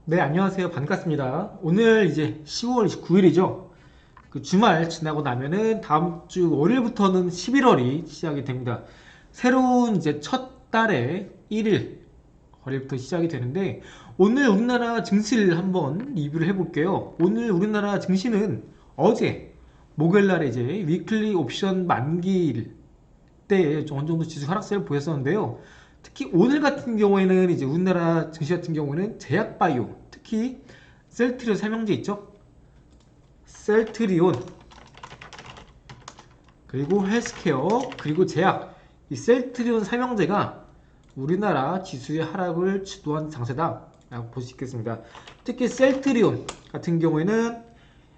네, 안녕하세요. 반갑습니다. 오늘 이제 10월 29일이죠. 그 주말 지나고 나면은 다음 주 월요일부터는 11월이 시작이 됩니다. 새로운 이제 첫 달의 1일 월요일부터 시작이 되는데 오늘 우리나라 증시를 한번 리뷰를 해볼게요. 오늘 우리나라 증시는 어제 목요일 날에 이제 위클리 옵션 만기일 때 어느 정도 지수 하락세를 보였었는데요. 특히 오늘 같은 경우에는 이제 우리나라 증시 같은 경우에는 제약바이오, 특히 셀트리온 삼형제 있죠? 셀트리온, 그리고 헬스케어, 그리고 제약, 이 셀트리온 삼형제가 우리나라 지수의 하락을 주도한 장세다라고 볼 수 있겠습니다. 특히 셀트리온 같은 경우에는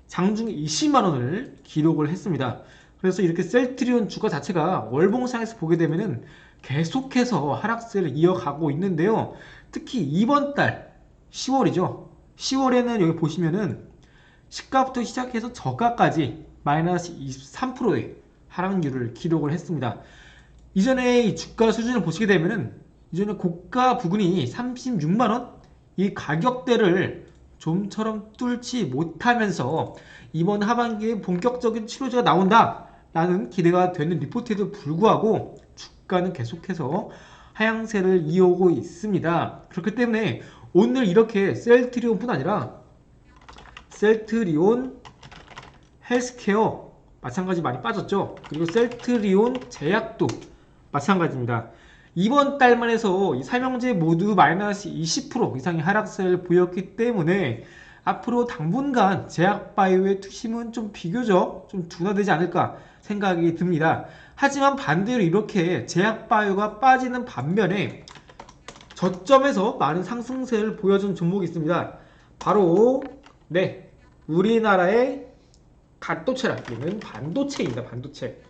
장중에 20만원을 기록을 했습니다. 그래서 이렇게 셀트리온 주가 자체가 월봉상에서 보게 되면은 계속해서 하락세를 이어가고 있는데요. 특히 이번 달 10월이죠. 10월에는 여기 보시면은 시가부터 시작해서 저가까지 마이너스 23%의 하락률을 기록을 했습니다. 이전에 이 주가 수준을 보시게 되면은 이전에 고가 부근이 36만원 이 가격대를 좀처럼 뚫지 못하면서 이번 하반기에 본격적인 치료제가 나온다 라는 기대가 되는 리포트에도 불구하고 주가는 계속해서 하향세를 이어오고 있습니다. 그렇기 때문에 오늘 이렇게 셀트리온 뿐 아니라 셀트리온 헬스케어 마찬가지 많이 빠졌죠. 그리고 셀트리온 제약도 마찬가지입니다. 이번 달만 해서 이 삼형제 모두 마이너스 20% 이상의 하락세를 보였기 때문에 앞으로 당분간 제약바이오의 투심은 좀 비교적 좀 둔화되지 않을까 생각이 듭니다. 하지만 반대로 이렇게 제약바이오가 빠지는 반면에 저점에서 많은 상승세를 보여준 종목이 있습니다. 바로 우리나라의 갓도체라 불리는 반도체입니다. 반도체.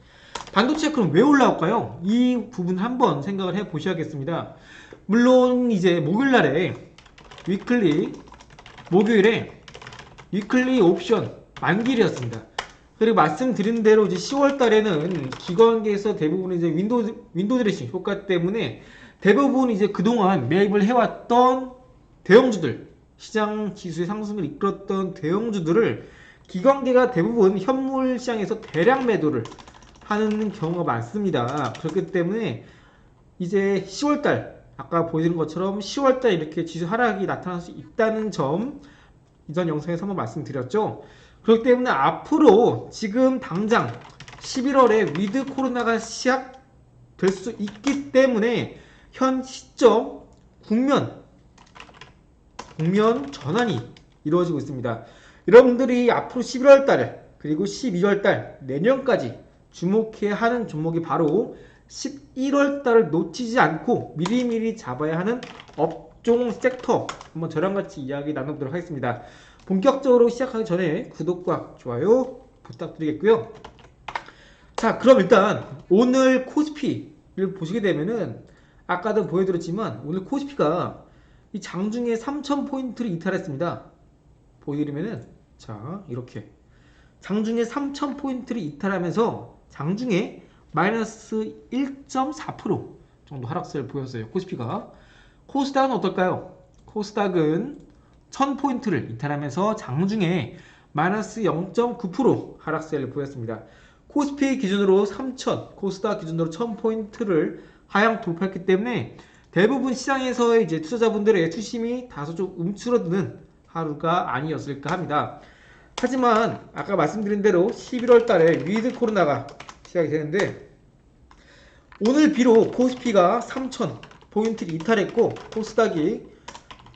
반도체 그럼 왜 올라올까요? 이 부분 한번 생각을 해 보셔야겠습니다. 물론 이제 목요일에 위클리 옵션 만기일이었습니다. 그리고 말씀드린 대로 이제 10월 달에는 기관계에서 대부분 이제 윈도우 드레싱 효과 때문에 대부분 이제 그동안 매입을 해왔던 대형주들, 시장 지수의 상승을 이끌었던 대형주들을 기관계가 대부분 현물 시장에서 대량 매도를 하는 경우가 많습니다. 그렇기 때문에 이제 10월달 아까 보여드린 것처럼 10월달 이렇게 지수 하락이 나타날 수 있다는 점 이전 영상에서 한번 말씀드렸죠. 그렇기 때문에 앞으로 지금 당장 11월에 위드 코로나가 시작될 수 있기 때문에 현 시점 국면 전환이 이루어지고 있습니다. 여러분들이 앞으로 11월달 그리고 12월달 내년까지 주목해야 하는 종목이 바로 11월달을 놓치지 않고 미리미리 잡아야 하는 업종 섹터 한번 저랑 같이 이야기 나눠보도록 하겠습니다. 본격적으로 시작하기 전에 구독과 좋아요 부탁드리겠고요. 자, 그럼 일단 오늘 코스피를 보시게 되면은 아까도 보여드렸지만 오늘 코스피가 이 장중에 3000포인트를 이탈했습니다. 보여드리면은 자, 이렇게 장중에 3000포인트를 이탈하면서 장중에 마이너스 1.4% 정도 하락세를 보였어요. 코스피가. 코스닥은 어떨까요? 코스닥은 1000포인트를 이탈하면서 장중에 마이너스 0.9% 하락세를 보였습니다. 코스피 기준으로 3000, 코스닥 기준으로 1000포인트를 하향 돌파했기 때문에 대부분 시장에서의 이제 투자자분들의 투심이 다소 좀 움츠러드는 하루가 아니었을까 합니다. 하지만 아까 말씀드린 대로 11월 달에 위드 코로나가 시작이 되는데 오늘 비록 코스피가 3000포인트를 이탈했고 코스닥이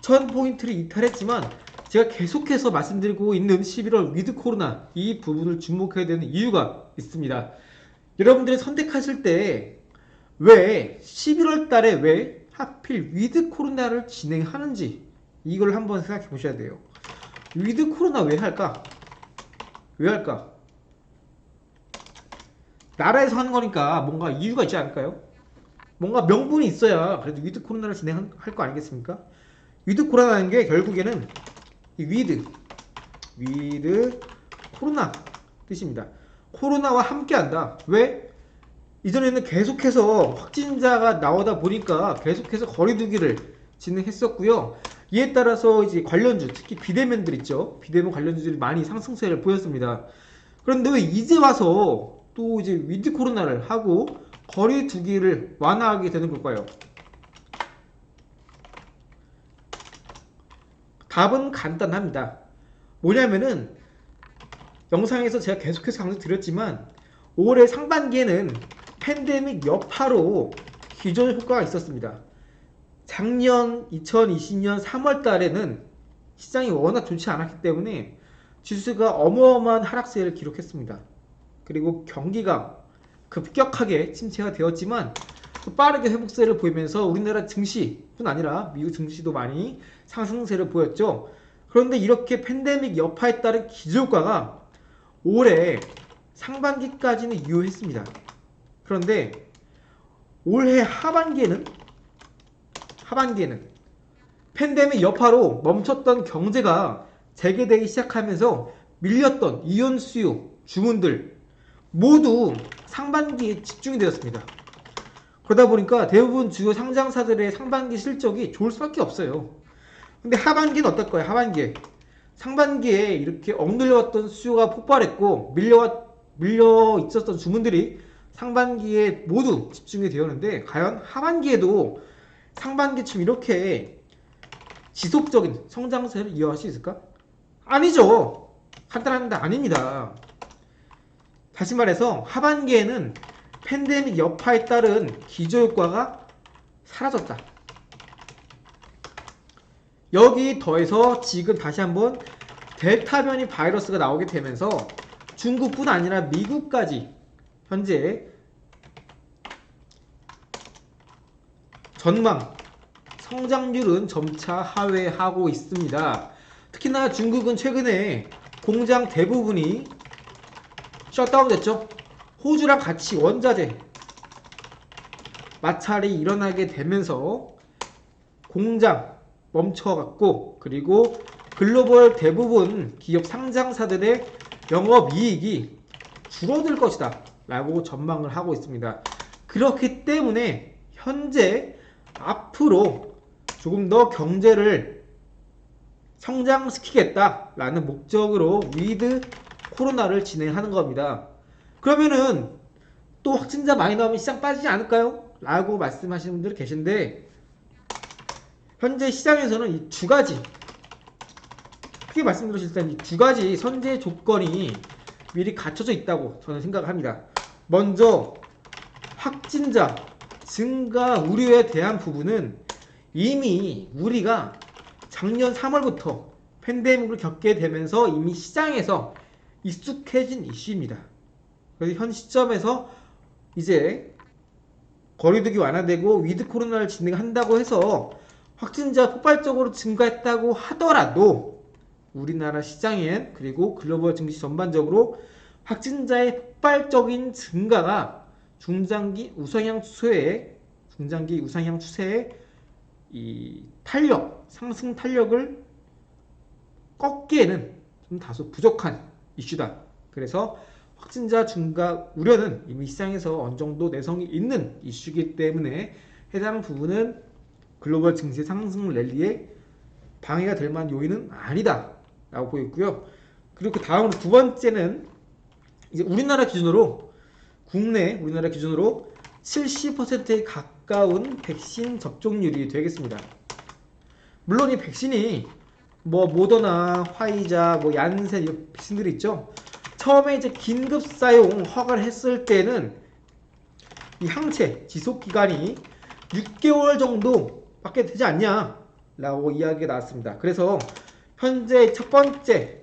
1000포인트를 이탈했지만 제가 계속해서 말씀드리고 있는 11월 위드 코로나 이 부분을 주목해야 되는 이유가 있습니다. 여러분들이 선택하실 때 왜 11월 달에 왜 하필 위드 코로나를 진행하는지 이걸 한번 생각해 보셔야 돼요. 위드 코로나 왜 할까? 왜 할까? 나라에서 하는 거니까 뭔가 이유가 있지 않을까요? 뭔가 명분이 있어야 그래도 위드 코로나를 진행할 거 아니겠습니까? 위드 코로나라는 게 결국에는 이 위드 코로나 뜻입니다. 코로나와 함께 한다. 왜? 이전에는 계속해서 확진자가 나오다 보니까 계속해서 거리두기를 진행했었고요. 이에 따라서 이제 관련주, 특히 비대면들 있죠. 비대면 관련주들이 많이 상승세를 보였습니다. 그런데 왜 이제 와서 또 이제 위드 코로나를 하고 거리 두기를 완화하게 되는 걸까요? 답은 간단합니다. 뭐냐면은 영상에서 제가 계속해서 강조드렸지만 올해 상반기에는 팬데믹 여파로 기존 효과가 있었습니다. 작년 2020년 3월 달에는 시장이 워낙 좋지 않았기 때문에 지수가 어마어마한 하락세를 기록했습니다. 그리고 경기가 급격하게 침체가 되었지만 또 빠르게 회복세를 보이면서 우리나라 증시뿐 아니라 미국 증시도 많이 상승세를 보였죠. 그런데 이렇게 팬데믹 여파에 따른 기저효과가 올해 상반기까지는 유효했습니다. 그런데 올해 하반기에는 팬데믹 여파로 멈췄던 경제가 재개되기 시작하면서 밀렸던 이윤 수요, 주문들 모두 상반기에 집중이 되었습니다. 그러다 보니까 대부분 주요 상장사들의 상반기 실적이 좋을 수밖에 없어요. 근데 하반기는 어떨까요? 하반기에 상반기에 이렇게 억눌려왔던 수요가 폭발했고 밀려 있었던 주문들이 상반기에 모두 집중이 되었는데 과연 하반기에도 상반기쯤 이렇게 지속적인 성장세를 이어갈 수 있을까? 아니죠. 간단합니다. 아닙니다. 다시 말해서 하반기에는 팬데믹 여파에 따른 기저효과가 사라졌다. 여기 더해서 지금 다시 한번 델타 변이 바이러스가 나오게 되면서 중국뿐 아니라 미국까지 현재 전망 성장률은 점차 하회하고 있습니다. 특히나 중국은 최근에 공장 대부분이 셧다운 됐죠. 호주랑 같이 원자재 마찰이 일어나게 되면서 공장 멈춰갔고, 그리고 글로벌 대부분 기업 상장사들의 영업이익이 줄어들 것이다 라고 전망을 하고 있습니다. 그렇기 때문에 현재 앞으로 조금 더 경제를 성장시키겠다 라는 목적으로 위드 코로나를 진행하는 겁니다. 그러면은 또 확진자 많이 나오면 시장 빠지지 않을까요? 라고 말씀하시는 분들이 계신데, 현재 시장에서는 이 두 가지, 크게 말씀드렸을 때 이 두 가지 선제 조건이 미리 갖춰져 있다고 저는 생각을 합니다. 먼저 확진자 증가 우려에 대한 부분은 이미 우리가 작년 3월부터 팬데믹을 겪게 되면서 이미 시장에서 익숙해진 이슈입니다. 그래서 현 시점에서 이제 거리두기 완화되고 위드 코로나를 진행한다고 해서 확진자 폭발적으로 증가했다고 하더라도 우리나라 시장엔 그리고 글로벌 증시 전반적으로 확진자의 폭발적인 증가가 중장기 우상향 추세에 이 탄력, 상승 탄력을 꺾기에는 좀 다소 부족한 이슈다. 그래서 확진자 증가 우려는 이미 시장에서 어느 정도 내성이 있는 이슈이기 때문에 해당 부분은 글로벌 증시 상승 랠리에 방해가 될 만한 요인은 아니다 라고 보였고요. 그리고 그 다음으로 두 번째는 이제 우리나라 기준으로 70%에 가까운 백신 접종률이 되겠습니다. 물론 이 백신이 뭐 모더나, 화이자, 뭐 얀센 이런 백신들이 있죠. 처음에 이제 긴급 사용 허가를 했을 때는 이 항체 지속 기간이 6개월 정도밖에 되지 않냐 라고 이야기가 나왔습니다. 그래서 현재 첫 번째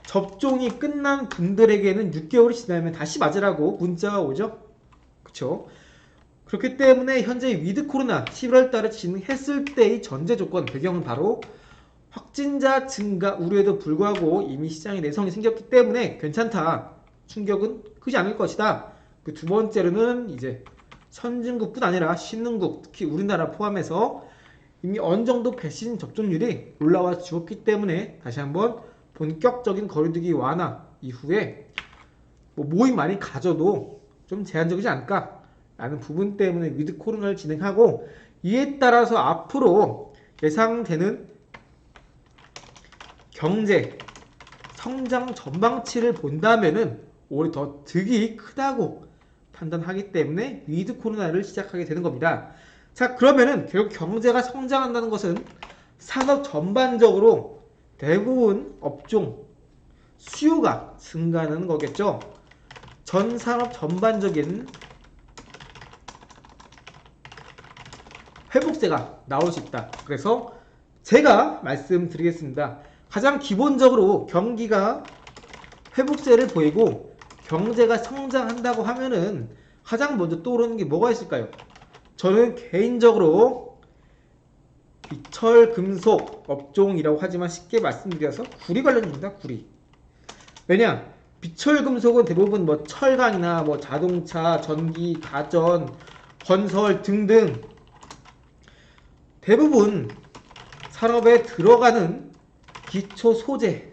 접종이 끝난 분들에게는 6개월이 지나면 다시 맞으라고 문자가 오죠. 그쵸? 그렇기 때문에 현재 위드 코로나 11월 달에 진행했을 때의 전제 조건 배경은 바로 확진자 증가 우려에도 불구하고 이미 시장에 내성이 생겼기 때문에 괜찮다. 충격은 크지 않을 것이다. 그 두 번째로는 이제 선진국뿐 아니라 신흥국, 특히 우리나라 포함해서 이미 어느 정도 백신 접종률이 올라와 주었기 때문에 다시 한번 본격적인 거리두기 완화 이후에 뭐 모임 많이 가져도 좀 제한적이지 않을까 라는 부분 때문에 위드 코로나를 진행하고, 이에 따라서 앞으로 예상되는 경제 성장 전망치를 본다면은 올해 더 득이 크다고 판단하기 때문에 위드 코로나를 시작하게 되는 겁니다. 자, 그러면은 결국 경제가 성장한다는 것은 산업 전반적으로 대부분 업종 수요가 증가하는 거겠죠. 전 산업 전반적인 회복세가 나올 수 있다. 그래서 제가 말씀드리겠습니다. 가장 기본적으로 경기가 회복세를 보이고 경제가 성장한다고 하면은 가장 먼저 떠오르는 게 뭐가 있을까요? 저는 개인적으로 비철 금속 업종이라고 하지만 쉽게 말씀드려서 구리 관련입니다. 구리. 왜냐? 비철 금속은 대부분 뭐 철강이나 뭐 자동차, 전기, 가전, 건설 등등 대부분 산업에 들어가는 기초 소재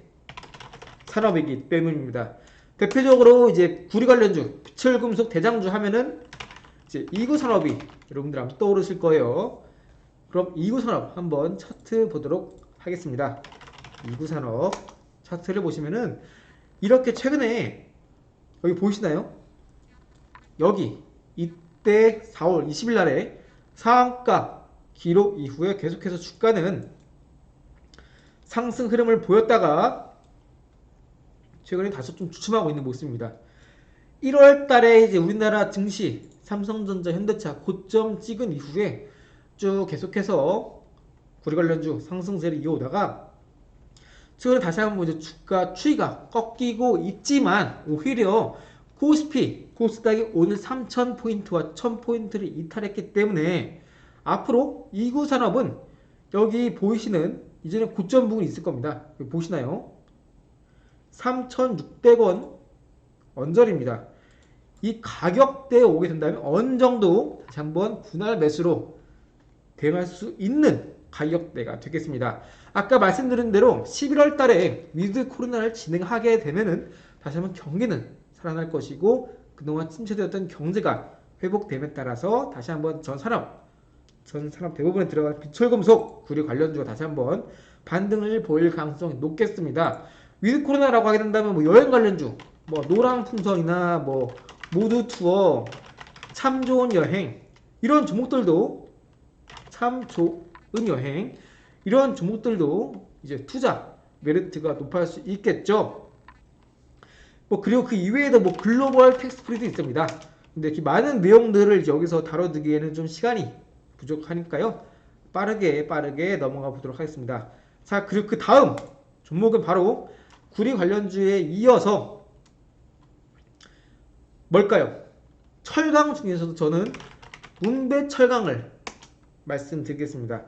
산업이기 때문입니다. 대표적으로 이제 구리 관련주, 비철 금속 대장주 하면은 이제 이구 산업이 여러분들 아마 떠오르실 거예요. 그럼 이구 산업 한번 차트 보도록 하겠습니다. 이구 산업 차트를 보시면은 이렇게 최근에 여기 보이시나요? 여기 이때 4월 20일 날에 상한가 기록 이후에 계속해서 주가는 상승 흐름을 보였다가 최근에 다소 좀 주춤하고 있는 모습입니다. 1월 달에 이제 우리나라 증시 삼성전자, 현대차 고점 찍은 이후에 쭉 계속해서 구리 관련주 상승세를 이어오다가 최근에 다시 한번 이제 주가 추이가 꺾이고 있지만 오히려 코스피, 코스닥이 오늘 3,000포인트와 1,000포인트를 이탈했기 때문에 앞으로 이구 산업은 여기 보이시는 이제는 고점 부분이 있을 겁니다. 여기 보시나요? 3,600원 언저리입니다. 이 가격대에 오게 된다면 어느 정도 다시 한번 분할 매수로 대응할 수 있는 가격대가 되겠습니다. 아까 말씀드린 대로 11월 달에 위드 코로나를 진행하게 되면은 다시 한번 경기는 살아날 것이고 그동안 침체되었던 경제가 회복됨에 따라서 다시 한번 전 산업 대부분에 들어간 비철금속, 구리 관련주가 다시 한번 반등을 보일 가능성이 높겠습니다. 위드 코로나라고 하게 된다면 뭐 여행 관련주, 뭐 노랑풍선이나 뭐 모두 투어, 참 좋은 여행 이런 종목들도 참 좋은 여행 이런 종목들도 이제 투자 메리트가 높아질 수 있겠죠. 뭐 그리고 그 이외에도 뭐 글로벌 텍스프리도 있습니다. 근데 이렇게 많은 내용들을 여기서 다뤄두기에는 좀 시간이 부족하니까요. 빠르게 넘어가 보도록 하겠습니다. 자, 그리고 그 다음 종목은 바로 구리 관련주에 이어서 뭘까요? 철강 중에서도 저는 문배철강을 말씀드리겠습니다.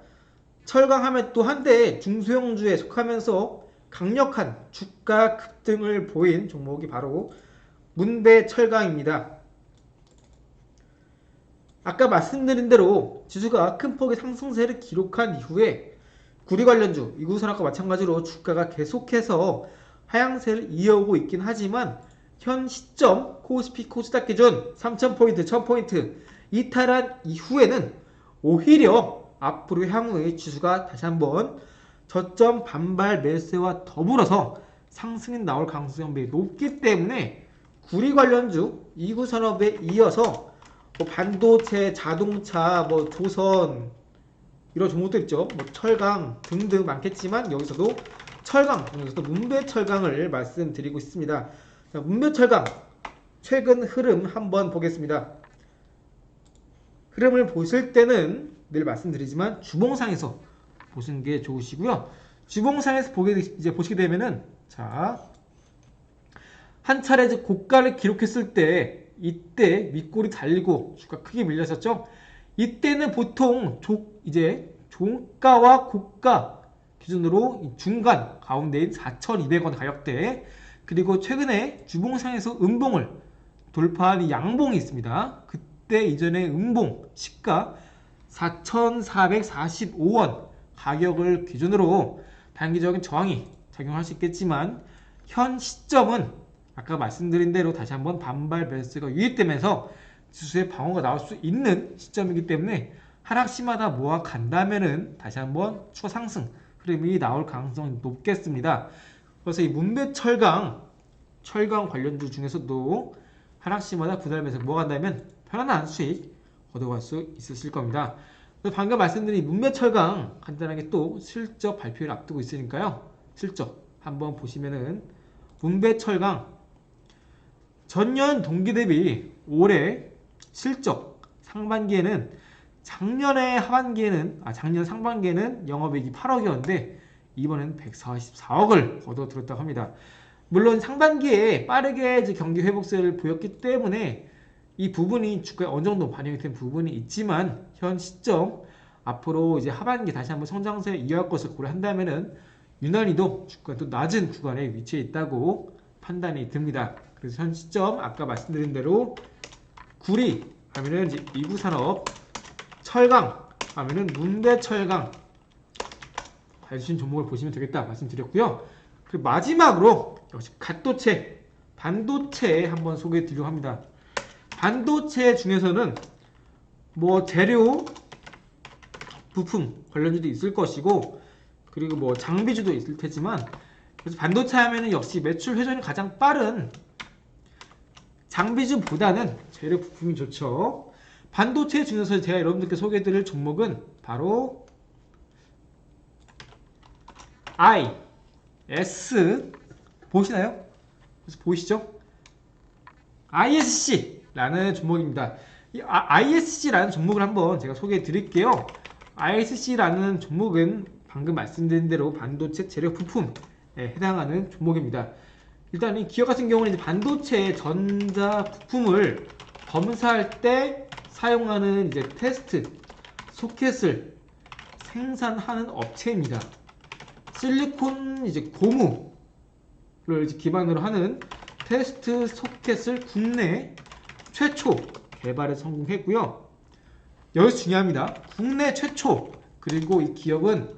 철강하면 또 한때 중소형주에 속하면서 강력한 주가 급등을 보인 종목이 바로 문배철강입니다. 아까 말씀드린 대로 지수가 큰 폭의 상승세를 기록한 이후에 구리 관련주, 이구산업과 마찬가지로 주가가 계속해서 하향세를 이어오고 있긴 하지만 현 시점 코스피 코스닥 기준 3,000포인트, 1,000포인트 이탈한 이후에는 오히려 앞으로 향후에 지수가 다시 한번 저점 반발 매수와 더불어서 상승이 나올 가능성이 매우 높기 때문에 구리 관련주, 이구산업에 이어서 뭐 반도체, 자동차, 뭐 조선 이런 종목들 있죠. 뭐 철강 등등 많겠지만 여기서도 철강, 여기서도 문배철강을 말씀드리고 있습니다. 자, 문배철강 최근 흐름 한번 보겠습니다. 흐름을 보실 때는 늘 말씀드리지만 주봉상에서 보시는 게 좋으시고요. 주봉상에서 보시게 되면은 자, 한 차례 이제 고가를 기록했을 때 이때 윗골이 달리고 주가 크게 밀렸었죠. 이때는 보통 이제 종가와 고가 기준으로 중간 가운데인 4,200원 가격대 그리고 최근에 주봉상에서 음봉을 돌파한 이 양봉이 있습니다. 그때 이전에 음봉 시가 4,445원 가격을 기준으로 단기적인 저항이 작용할 수 있겠지만 현 시점은 아까 말씀드린 대로 다시 한번 반발 매수가 유입되면서 지수의 방어가 나올 수 있는 시점이기 때문에 하락시마다 모아 간다면은 다시 한번 추가 상승 흐름이 나올 가능성이 높겠습니다. 그래서 이 문배철강 철강 관련주 중에서도 하락시마다 구달면서 뭐가 한다면 편안한 수익 얻어갈 수 있으실 겁니다. 방금 말씀드린 문배철강 간단하게 또 실적 발표를 앞두고 있으니까요. 실적 한번 보시면은 문배철강 전년 동기 대비 올해 실적 상반기에는 작년 상반기에는 영업이익이 8억이었는데 이번에는 144억을 거둬들였다고 합니다. 물론 상반기에 빠르게 경기 회복세를 보였기 때문에 이 부분이 주가에 어느 정도 반영이 된 부분이 있지만 현 시점 앞으로 이제 하반기 다시 한번 성장세 이어갈 것을 고려한다면은 유난히도 주가가 또 낮은 구간에 위치해 있다고 판단이 듭니다. 그래서 현 시점 아까 말씀드린 대로 구리 하면은 이제 이구산업, 철강 하면은 문배철강 봐주신 종목을 보시면 되겠다 말씀드렸고요. 그리고 마지막으로 역시 갓도체, 반도체 한번 소개해 드리려고 합니다. 반도체 중에서는 뭐 재료, 부품 관련주도 있을 것이고 그리고 뭐 장비주도 있을 테지만 그래서 반도체 하면은 역시 매출 회전이 가장 빠른 장비주보다는 재료 부품이 좋죠. 반도체 중에서 제가 여러분들께 소개해드릴 종목은 바로 IS 보시나요? 보이시죠? ISC라는 종목입니다. 이 ISC라는 종목을 한번 제가 소개해 드릴게요. ISC라는 종목은 방금 말씀드린 대로 반도체 재료 부품에 해당하는 종목입니다. 일단 이 기업 같은 경우는 이제 반도체 전자 부품을 검사할 때 사용하는 이제 테스트 소켓을 생산하는 업체입니다. 실리콘 이제 고무를 이제 기반으로 하는 테스트 소켓을 국내 최초 개발에 성공했고요. 여기서 중요합니다. 국내 최초 그리고 이 기업은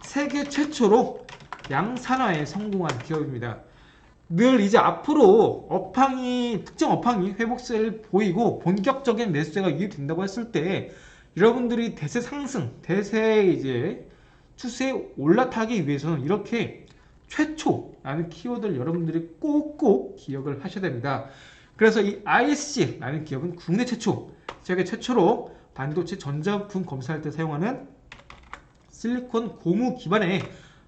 세계 최초로 양산화에 성공한 기업입니다. 늘 이제 앞으로 특정 업황이 회복세를 보이고 본격적인 매수세가 유입된다고 했을 때 여러분들이 대세 상승, 대세 이제 추세에 올라타기 위해서는 이렇게 최초라는 키워드를 여러분들이 꼭꼭 기억을 하셔야 됩니다. 그래서 이 ISC라는 기업은 국내 최초, 세계 최초로 반도체 전자부품 검사할 때 사용하는 실리콘 고무 기반의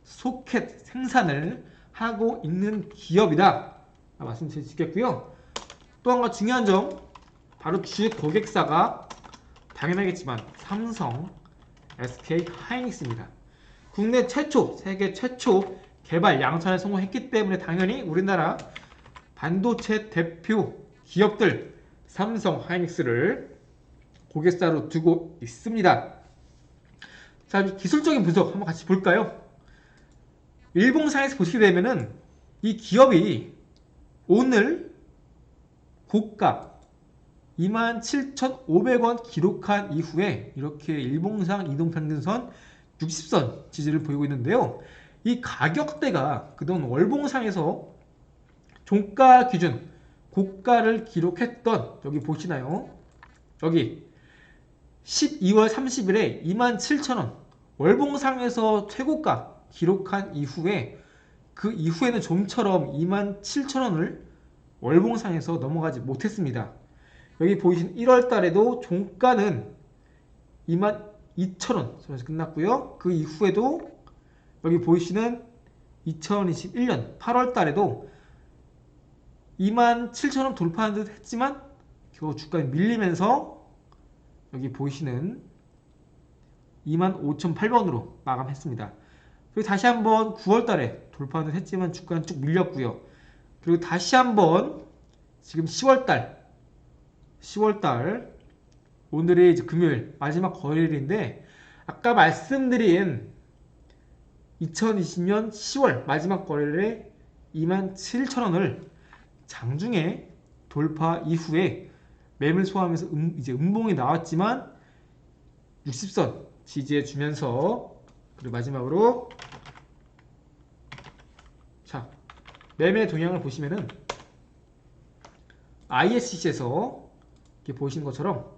소켓 생산을 하고 있는 기업이다 말씀드릴 수 있겠고요. 또 한 가지 중요한 점 바로 주요 고객사가 당연하겠지만 삼성, SK 하이닉스입니다. 국내 최초, 세계 최초 개발 양산에 성공했기 때문에 당연히 우리나라 반도체 대표 기업들 삼성 하이닉스를 고객사로 두고 있습니다. 자, 기술적인 분석 한번 같이 볼까요? 일봉상에서 보시게 되면은 이 기업이 오늘 고가 27,500원 기록한 이후에 이렇게 일봉상 이동평균선 60선 지지를 보이고 있는데요. 이 가격대가 그동안 월봉상에서 종가 기준 고가를 기록했던 여기 보시나요? 여기 12월 30일에 27,000원 월봉상에서 최고가 기록한 이후에 그 이후에는 좀처럼 27,000원을 월봉상에서 넘어가지 못했습니다. 여기 보이신 1월 달에도 종가는 22,000원 선에서 끝났고요. 그 이후에도 여기 보이시는 2021년 8월 달에도 27,000원 돌파하는 듯 했지만 겨우 주가에 밀리면서 여기 보이시는 25,800원으로 마감했습니다. 그리고 다시 한번 9월 달에 돌파는 했지만 주가는 쭉 밀렸고요. 그리고 다시 한번 지금 10월 달 오늘이 이제 금요일 마지막 거래일인데 아까 말씀드린 2020년 10월 마지막 거래일에 27,000원을 장중에 돌파 이후에 매물 소화하면서 이제 음봉이 나왔지만 60선 지지해 주면서 그리고 마지막으로 자 매매 동향을 보시면은 ISC에서 이렇게 보시는 것처럼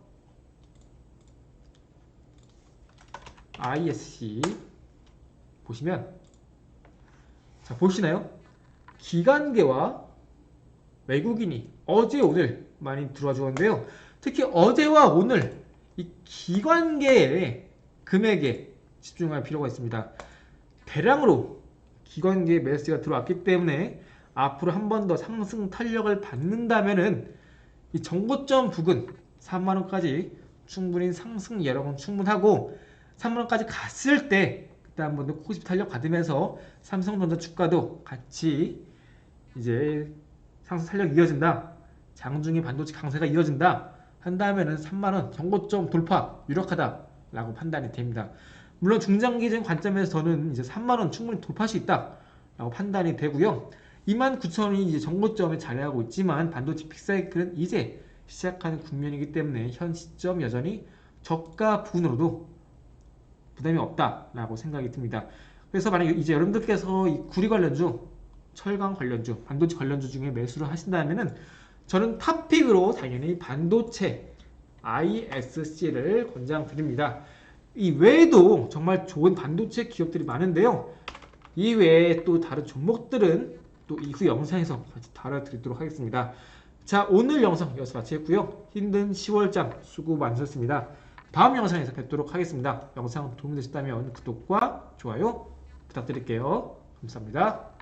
ISC 보시면 자 보시나요? 기관계와 외국인이 어제 오늘 많이 들어와 주었는데요. 특히 어제와 오늘 이 기관계의 금액에 집중할 필요가 있습니다. 대량으로 기관계 매수가 들어왔기 때문에 앞으로 한 번 더 상승 탄력을 받는다면은 이 정고점 부근 3만원까지 충분히 상승 여력은 충분하고 3만원까지 갔을 때 그때 한 번 더 코스피 탄력 받으면서 삼성전자 주가도 같이 이제 상승 탄력이 이어진다. 장중에 반도체 강세가 이어진다. 한다면은 3만원 정고점 돌파 유력하다 라고 판단이 됩니다. 물론 중장기적인 관점에서는 이제 3만원 충분히 돌파할 수 있다 라고 판단이 되고요. 29,000원이 이제 정고점에 자리하고 있지만 반도체 픽사이클은 이제 시작하는 국면이기 때문에 현 시점 여전히 저가 부분으로도 부담이 없다라고 생각이 듭니다. 그래서 만약에 이제 여러분들께서 이 구리 관련주, 철강 관련주, 반도체 관련주 중에 매수를 하신다면은 저는 탑픽으로 당연히 반도체 ISC를 권장드립니다. 이 외에도 정말 좋은 반도체 기업들이 많은데요. 이 외에 또 다른 종목들은 또 이후 영상에서 같이 다뤄드리도록 하겠습니다. 자, 오늘 영상 여기서 마치겠고요. 힘든 10월장 수고 많으셨습니다. 다음 영상에서 뵙도록 하겠습니다. 영상 도움이 되셨다면 구독과 좋아요 부탁드릴게요. 감사합니다.